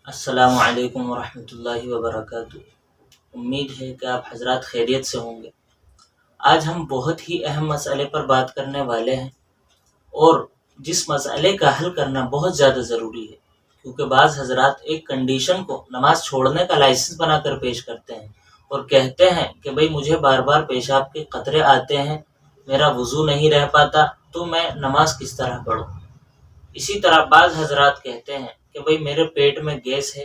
السلام علیکم ورحمۃ اللہ وبرکاتہ۔ امید ہے کہ آپ حضرات خیریت سے ہوں گے۔ آج ہم بہت ہی اہم مسئلے پر بات کرنے والے ہیں، اور جس مسئلے کا حل کرنا بہت زیادہ ضروری ہے، کیونکہ بعض حضرات ایک کنڈیشن کو نماز چھوڑنے کا لائسنس بنا کر پیش کرتے ہیں اور کہتے ہیں کہ بھئی مجھے بار بار پیشاب کے قطرے آتے ہیں، میرا وضو نہیں رہ پاتا، تو میں نماز کس طرح پڑھوں۔ اسی طرح بعض حضرات کہتے ہیں کہ بھئی میرے پیٹ میں گیس ہے،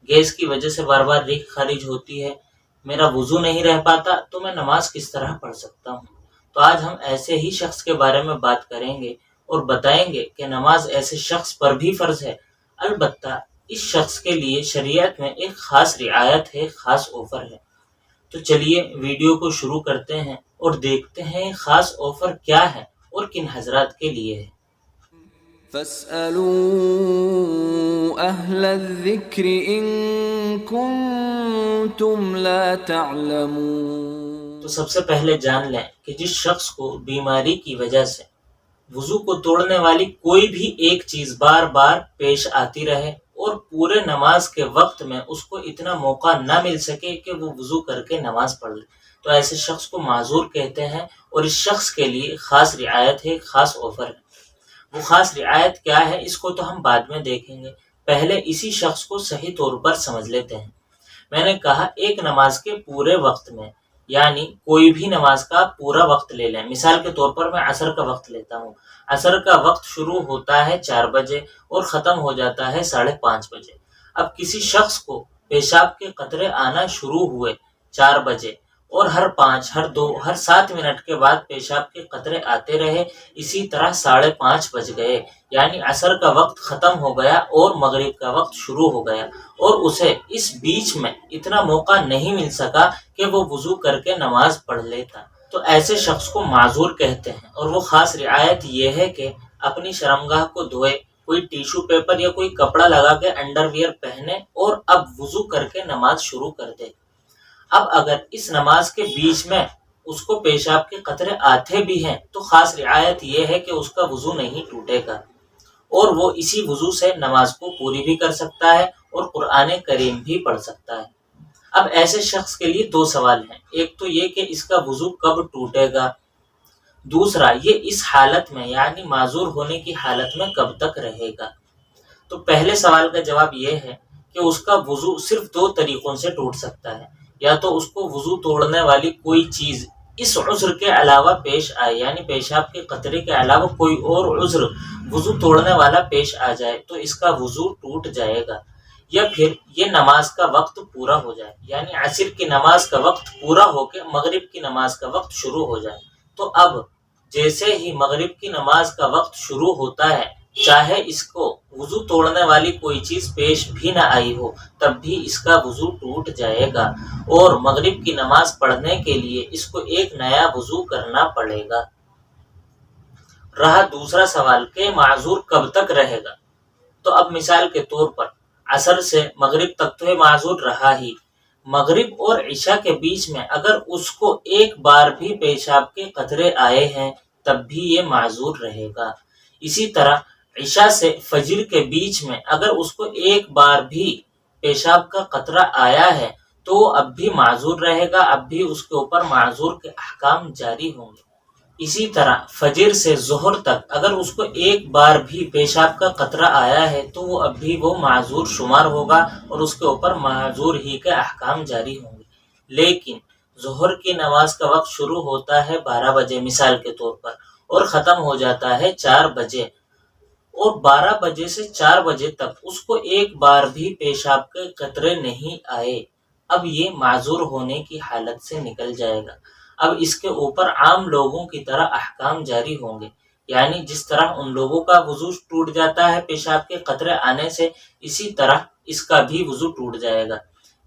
گیس کی وجہ سے بار بار ریح خارج ہوتی ہے، میرا وضو نہیں رہ پاتا، تو میں نماز کس طرح پڑھ سکتا ہوں۔ تو آج ہم ایسے ہی شخص کے بارے میں بات کریں گے اور بتائیں گے کہ نماز ایسے شخص پر بھی فرض ہے، البتہ اس شخص کے لیے شریعت میں ایک خاص رعایت ہے، خاص آفر ہے۔ تو چلیے ویڈیو کو شروع کرتے ہیں اور دیکھتے ہیں خاص آفر کیا ہے اور کن حضرات کے لیے ہے۔ فَاسْأَلُوا أَهْلَ الذِّكْرِ إِن كُنتُمْ لَا تَعْلَمُونَ۔ تو سب سے پہلے جان لیں کہ جس شخص کو بیماری کی وجہ سے وضو کو توڑنے والی کوئی بھی ایک چیز بار بار پیش آتی رہے اور پورے نماز کے وقت میں اس کو اتنا موقع نہ مل سکے کہ وہ وضو کر کے نماز پڑھ لے، تو ایسے شخص کو معذور کہتے ہیں، اور اس شخص کے لیے خاص رعایت ہے، خاص آفر ہے۔ وہ خاص رعایت کیا ہے اس کو تو ہم بعد میں دیکھیں گے، پہلے اسی شخص کو صحیح طور پر سمجھ لیتے ہیں۔ میں نے کہا ایک نماز کے پورے وقت میں، یعنی کوئی بھی نماز کا پورا وقت لے لیں۔ مثال کے طور پر میں عصر کا وقت لیتا ہوں۔ عصر کا وقت شروع ہوتا ہے 4 بجے اور ختم ہو جاتا ہے 5:30 بجے۔ اب کسی شخص کو پیشاب کے قطرے آنا شروع ہوئے 4 بجے، اور ہر 5، ہر 2، ہر 7 منٹ کے بعد پیشاب کے قطرے آتے رہے، اسی طرح 5:30 بج گئے، یعنی عصر کا وقت ختم ہو گیا اور مغرب کا وقت شروع ہو گیا، اور اسے اس بیچ میں اتنا موقع نہیں مل سکا کہ وہ وضو کر کے نماز پڑھ لیتا، تو ایسے شخص کو معذور کہتے ہیں۔ اور وہ خاص رعایت یہ ہے کہ اپنی شرمگاہ کو دھوئے، کوئی ٹیشو پیپر یا کوئی کپڑا لگا کے انڈر ویئر پہنے اور اب وضو کر کے نماز شروع کر دے۔ اب اگر اس نماز کے بیچ میں اس کو پیشاب کے قطرے آتے بھی ہیں تو خاص رعایت یہ ہے کہ اس کا وضو نہیں ٹوٹے گا، اور وہ اسی وضو سے نماز کو پوری بھی کر سکتا ہے اور قرآن کریم بھی پڑھ سکتا ہے۔ اب ایسے شخص کے لیے 2 سوال ہیں، ایک تو یہ کہ اس کا وضو کب ٹوٹے گا، دوسرا یہ اس حالت میں یعنی معذور ہونے کی حالت میں کب تک رہے گا۔ تو پہلے سوال کا جواب یہ ہے کہ اس کا وضو صرف 2 طریقوں سے ٹوٹ سکتا ہے، یا تو اس کو وضو توڑنے والی کوئی چیز اس عذر کے علاوہ پیش آئے، یعنی پیشاب کے قطرے کے علاوہ کوئی اور عذر وضو توڑنے والا پیش آ جائے تو اس کا وضو ٹوٹ جائے گا، یا پھر یہ نماز کا وقت پورا ہو جائے، یعنی عصر کی نماز کا وقت پورا ہو کے مغرب کی نماز کا وقت شروع ہو جائے۔ تو اب جیسے ہی مغرب کی نماز کا وقت شروع ہوتا ہے، چاہے اس کو وضو توڑنے والی کوئی چیز پیش بھی نہ آئی ہو، تب بھی اس کا وضو ٹوٹ جائے گا، اور مغرب کی نماز پڑھنے کے لیے اس کو ایک نیا وضو کرنا پڑے گا۔ رہا دوسرا سوال کہ معذور کب تک رہے گا، تو اب مثال کے طور پر عصر سے مغرب تک تو یہ معذور رہا ہی، مغرب اور عشاء کے بیچ میں اگر اس کو ایک بار بھی پیشاب کے قطرے آئے ہیں تب بھی یہ معذور رہے گا۔ اسی طرح عشاء سے فجر کے بیچ میں اگر اس کو ایک بار بھی پیشاب کا قطرہ آیا ہے تو اب بھی معذور رہے گا، اب بھی اس کے اوپر معذور کے احکام جاری ہوں گے۔ اسی طرح فجر سے ظہر تک اگر اس کو ایک بار بھی پیشاب کا قطرہ آیا ہے تو وہ اب بھی وہ معذور شمار ہوگا اور اس کے اوپر معذور ہی کے احکام جاری ہوں گے۔ لیکن ظہر کی نماز کا وقت شروع ہوتا ہے 12 بجے مثال کے طور پر اور ختم ہو جاتا ہے 4 بجے، اور 12 بجے سے 4 بجے تک اس کو ایک بار بھی پیشاب کے قطرے نہیں آئے، اب یہ معذور ہونے کی حالت سے نکل جائے گا۔ اب اس کے اوپر عام لوگوں کی طرح احکام جاری ہوں گے، یعنی جس طرح ان لوگوں کا وضو ٹوٹ جاتا ہے پیشاب کے قطرے آنے سے، اسی طرح اس کا بھی وضو ٹوٹ جائے گا۔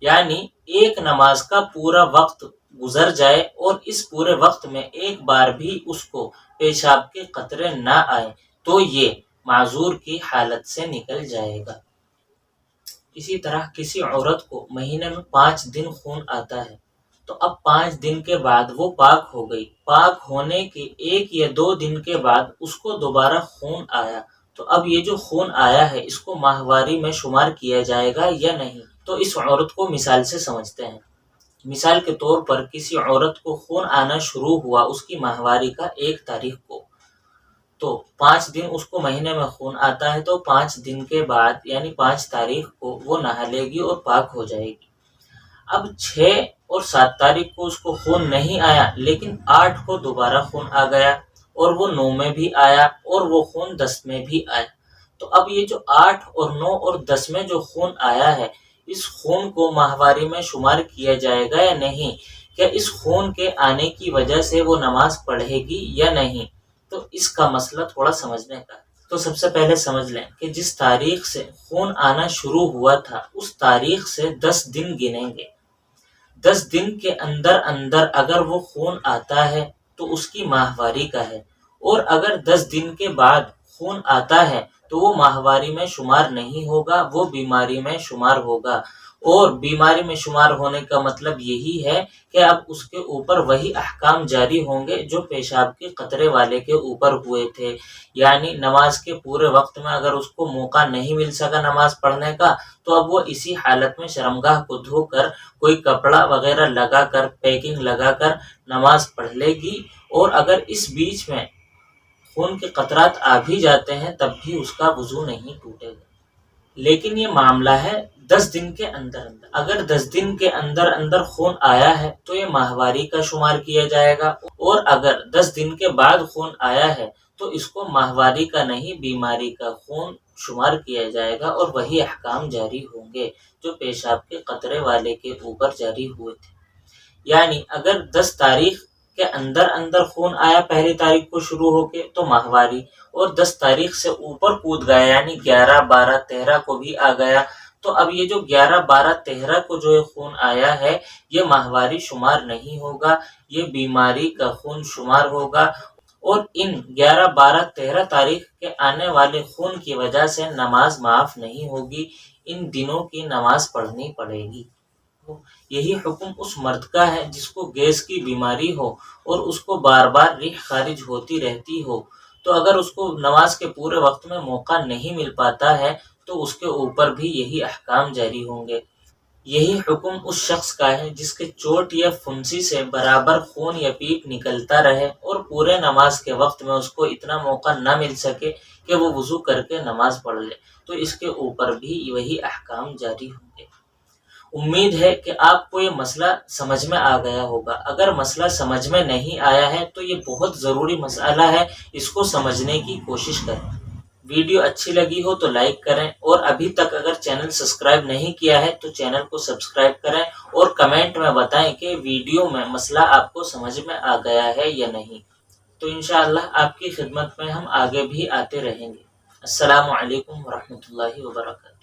یعنی ایک نماز کا پورا وقت گزر جائے اور اس پورے وقت میں ایک بار بھی اس کو پیشاب کے قطرے نہ آئے تو یہ معذور کی حالت سے نکل جائے گا۔ اسی طرح کسی عورت کو مہینے میں 5 دن خون آتا ہے، تو اب 5 دن کے بعد وہ پاک ہو گئی، پاک ہونے کے 1 یا 2 دن کے بعد اس کو دوبارہ خون آیا تو اب یہ جو خون آیا ہے اس کو ماہواری میں شمار کیا جائے گا یا نہیں؟ تو اس عورت کو مثال سے سمجھتے ہیں۔ مثال کے طور پر کسی عورت کو خون آنا شروع ہوا اس کی ماہواری کا 1 تاریخ کو، تو 5 دن اس کو مہینے میں خون آتا ہے، تو 5 دن کے بعد یعنی 5 تاریخ کو وہ نہا لے گی اور پاک ہو جائے گی۔ اب 6 اور 7 تاریخ کو اس کو خون نہیں آیا، لیکن 8 کو دوبارہ خون آ گیا، اور وہ 9 میں بھی آیا، اور وہ خون 10 میں بھی آیا۔ تو اب یہ جو 8 اور 9 اور 10 میں جو خون آیا ہے، اس خون کو ماہواری میں شمار کیا جائے گا یا نہیں؟ کیا اس خون کے آنے کی وجہ سے وہ نماز پڑھے گی یا نہیں؟ تو اس کا مسئلہ تھوڑا سمجھنے کا۔ تو سب سے پہلے سمجھ لیں کہ جس تاریخ سے خون آنا شروع ہوا تھا اس تاریخ سے 10 دن گنیں گے۔ 10 دن کے اندر اندر اگر وہ خون آتا ہے تو اس کی ماہواری کا ہے، اور اگر 10 دن کے بعد خون آتا ہے تو وہ ماہواری میں شمار نہیں ہوگا، وہ بیماری میں شمار ہوگا۔ اور بیماری میں شمار ہونے کا مطلب یہی ہے کہ اب اس کے اوپر وہی احکام جاری ہوں گے جو پیشاب کے قطرے والے کے اوپر ہوئے تھے، یعنی نماز کے پورے وقت میں اگر اس کو موقع نہیں مل سکا نماز پڑھنے کا، تو اب وہ اسی حالت میں شرمگاہ کو دھو کر کوئی کپڑا وغیرہ لگا کر پیکنگ لگا کر نماز پڑھ لے گی، اور اگر اس بیچ میں خون کے قطرات آ بھی جاتے ہیں تب بھی اس کا وضو نہیں ٹوٹے گا۔ لیکن یہ معاملہ ہے 10 دن کے اندر اندر، اگر 10 دن کے اندر اندر خون آیا ہے تو یہ ماہواری کا شمار کیا جائے گا، اور اگر 10 دن کے بعد خون آیا ہے تو اس کو ماہواری کا نہیں بیماری کا خون شمار کیا جائے گا، اور وہی احکام جاری ہوں گے جو پیشاب کے قطرے والے کے اوپر جاری ہوئے تھے۔ یعنی اگر 10 تاریخ کے اندر اندر خون آیا پہلی تاریخ کو شروع ہو کے تو ماہواری، اور 10 تاریخ سے اوپر کود گیا یعنی 11، 12، 13 کو بھی آ گیا، تو اب یہ جو 11، 12، 13 کو جو خون آیا ہے یہ ماہواری شمار نہیں ہوگا، یہ بیماری کا خون شمار ہوگا، اور ان 11، 12، 13 تاریخ کے آنے والے خون کی وجہ سے نماز معاف نہیں ہوگی، ان دنوں کی نماز پڑھنی پڑے گی۔ یہی حکم اس مرد کا ہے جس کو گیس کی بیماری ہو اور اس کو بار بار ریح خارج ہوتی رہتی ہو، تو اگر اس کو نماز کے پورے وقت میں موقع نہیں مل پاتا ہے تو اس کے اوپر بھی یہی احکام جاری ہوں گے۔ یہی حکم اس شخص کا ہے جس کے چوٹ یا پھنسی سے برابر خون یا پیپ نکلتا رہے اور پورے نماز کے وقت میں اس کو اتنا موقع نہ مل سکے کہ وہ وضو کر کے نماز پڑھ لے، تو اس کے اوپر بھی وہی احکام جاری ہوں گے۔ امید ہے کہ آپ کو یہ مسئلہ سمجھ میں آ گیا ہوگا۔ اگر مسئلہ سمجھ میں نہیں آیا ہے تو یہ بہت ضروری مسئلہ ہے، اس کو سمجھنے کی کوشش کریں۔ ویڈیو اچھی لگی ہو تو لائک کریں، اور ابھی تک اگر چینل سبسکرائب نہیں کیا ہے تو چینل کو سبسکرائب کریں، اور کمنٹ میں بتائیں کہ ویڈیو میں مسئلہ آپ کو سمجھ میں آ گیا ہے یا نہیں۔ تو انشاءاللہ آپ کی خدمت میں ہم آگے بھی آتے رہیں گے۔ السلام علیکم ورحمۃ اللہ وبرکاتہ۔